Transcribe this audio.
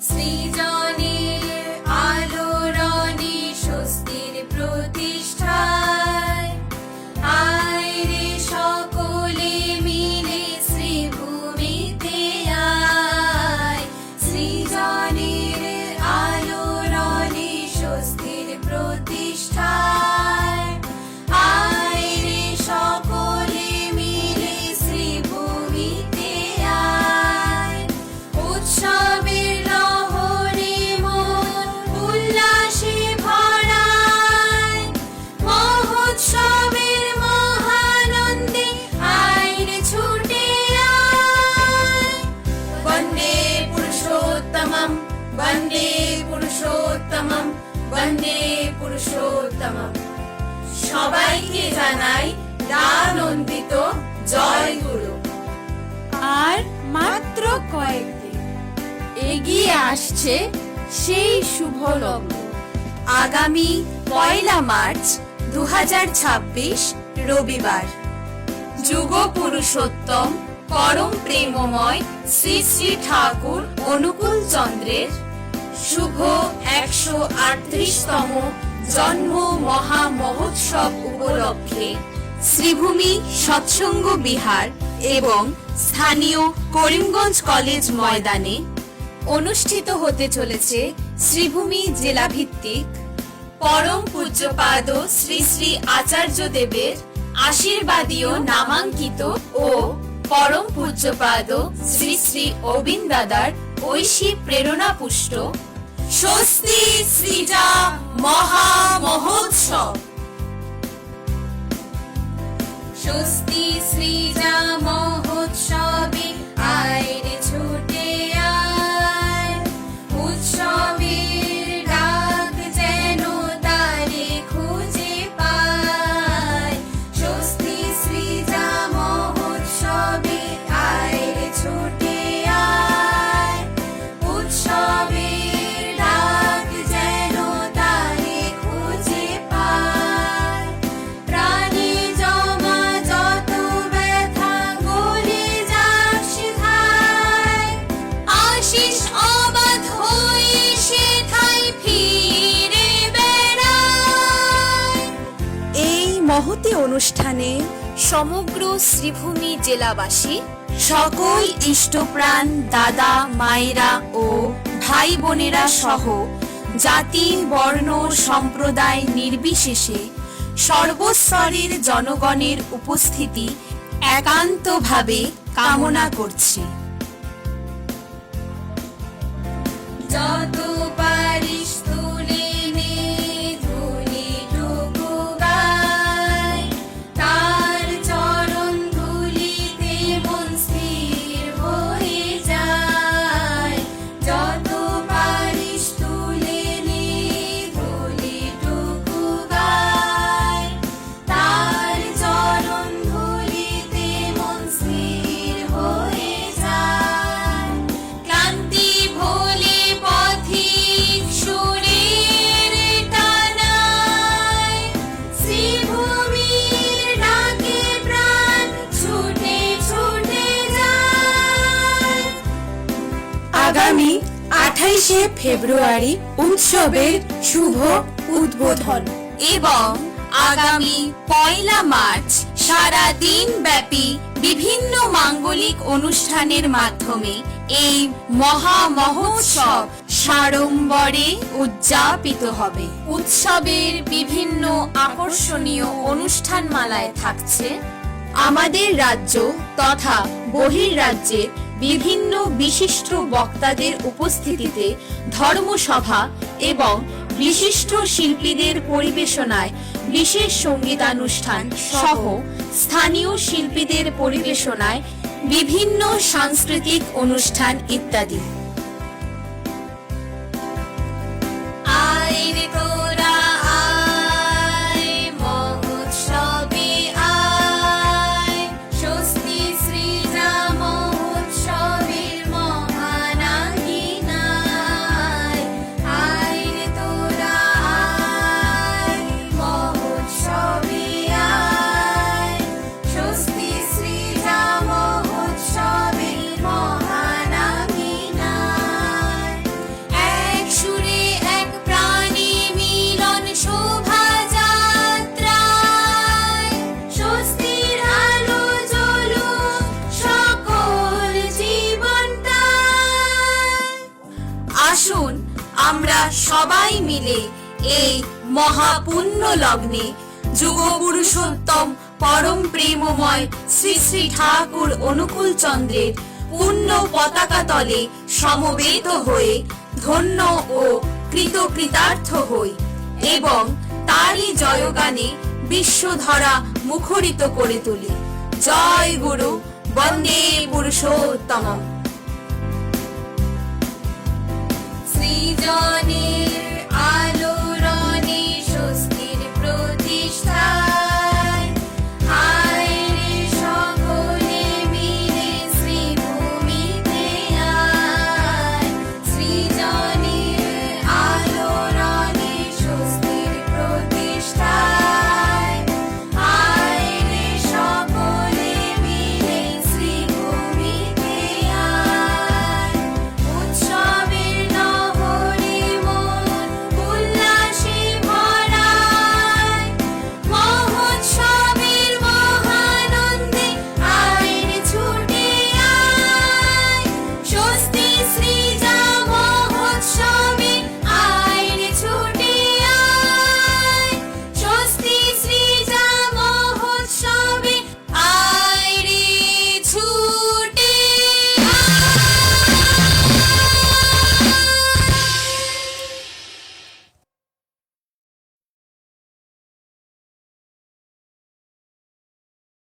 সৃজনের আলোড়নে স্বস্তির প্রতিষ্ঠায় আয় রে সকলে মিলে শ্রীভূমিতে আয়। সৃজনের আলোড়নে স্বস্তির প্রতিষ্ঠায় আয় রে সকলে মিলে শ্রীভূমিতে আয়। উৎসবের লহরে মন উল্লাসে ভরায়, মহোৎসবের মহানন্দে আয় রে ছুটে আয়। বন্দে পুরুষোত্তমম বন্দে পুরুষোত্তমম বন্দে পুরুষোত্তমম। সবাইকে জানাই দানন্দিত জয় গুরু। আর মাত্র কয়েকদিন এগিয়ে আসছে সেই শুভ লগ্ন। আগামী 1 মার্চ 2026 রবিবার যুগ পুরুষোত্তম পরম প্রেমময় শ্রী শ্রী ঠাকুর অনুকূল চন্দ্রের শুভ 138তম জন্ম মহা মহোৎসব উপলক্ষে শ্রীভূমি সৎসঙ্গ বিহার এবং স্থানীয় করিমগঞ্জ কলেজ ময়দানে অনুষ্ঠিত হতে চলেছে শ্রীভূমি জেলা ভিত্তিক পরম পূজ্যপাদ শ্রী শ্রী আচার্য দেবের আশীর্বাদীয় নামাঙ্কিত ও পরম পূজ্যপাদ শ্রী শ্রী অবিন দাদার ঐশী প্রেরণা পুষ্ট স্বস্তি সৃজা মহা মহোৎসব। স্বস্তি সৃজা মহোৎসবে আয় রে ছুটে আয়। উৎসবের ডাক যেন তারে খুঁজে পায়। স্বস্তি সৃজা মহোৎসবে আয় রে ছুটে আয়। উৎসবের ডাক যেন তারে খুঁজে পায়। প্রাণী জমা যত ব্যথা গলে যাক সেথায়। আশিস অবাধ হয়ে সেথায় ফিরে বেড়ায়। এই মহতী অনুষ্ঠানে সমগ্র শ্রীভূমি জেলাবাসী সকল ইষ্টপ্রাণ দাদা মায়েরা ও ভাই বোনেরা সহ জাতি বর্ণ সম্প্রদায় নির্বিশেষে সর্বস্তরের জনগণের উপস্থিতি একান্তভাবে কামনা করছি। যত পারিস তুলে নে ধুলিটুকু গায়। তার চরণ ধুলিতে মন স্থির হয়ে যায়। যত পারিস তুলে নে ধুলিটুকু গায়। তার চরণ ধুলিতে মন স্থির হয়ে যায়। ক্লান্তি ভোলে পথিক সুরের টানায়। শ্রীভূমির ডাকে প্রাণ ছুটে ছুটে যায়। আগামী 28শে ফেব্রুয়ারি উৎসবের শুভ উদ্বোধন এবং আগামী 1 মার্চ সারা দিন ব্যাপী বিভিন্ন মাঙ্গলিক অনুষ্ঠানের মাধ্যমে এই মহা মহোৎসব সাড়ম্বরে উদযাপিত হবে। উৎসবের বিভিন্ন আকর্ষণীয় অনুষ্ঠানমালায় থাকছে আমাদের রাজ্য তথা বহির্রাজ্যের বিভিন্ন বিশিষ্ট বক্তাদের উপস্থিতিতে ধর্মসভা এবং বিশিষ্ট শিল্পীদের পরিবেশনায় বিশেষ সঙ্গীতানুষ্ঠান সহ স্থানীয় শিল্পীদের পরিবেশনায় বিভিন্ন সাংস্কৃতিক অনুষ্ঠান ইত্যাদি। আয় রে তোরা আয় মহোৎসবে আয়। স্বস্তি সৃজা মহোৎসবের মহানাঙ্গিনায়। আয় রে তোরা আয় মহোৎসবে আয়। স্বস্তি সৃজা মহোৎসবের মহানাঙ্গিনায়। আসুন আমরা সবাই মিলে এই মহাপুণ্য লগ্নে যুগ পুরুষোত্তম পরম প্রেমময় শ্রী শ্রী ঠাকুর অনুকূল চন্দ্রের পুণ্য পতাকা তলে সমবেত হয়ে ধন্য ও কৃতকৃতার্থ হই এবং তারই জয়গানে বিশ্বধরা মুখরিত করে তুলি। জয় গুরু, বন্দে পুরুষোত্তমম।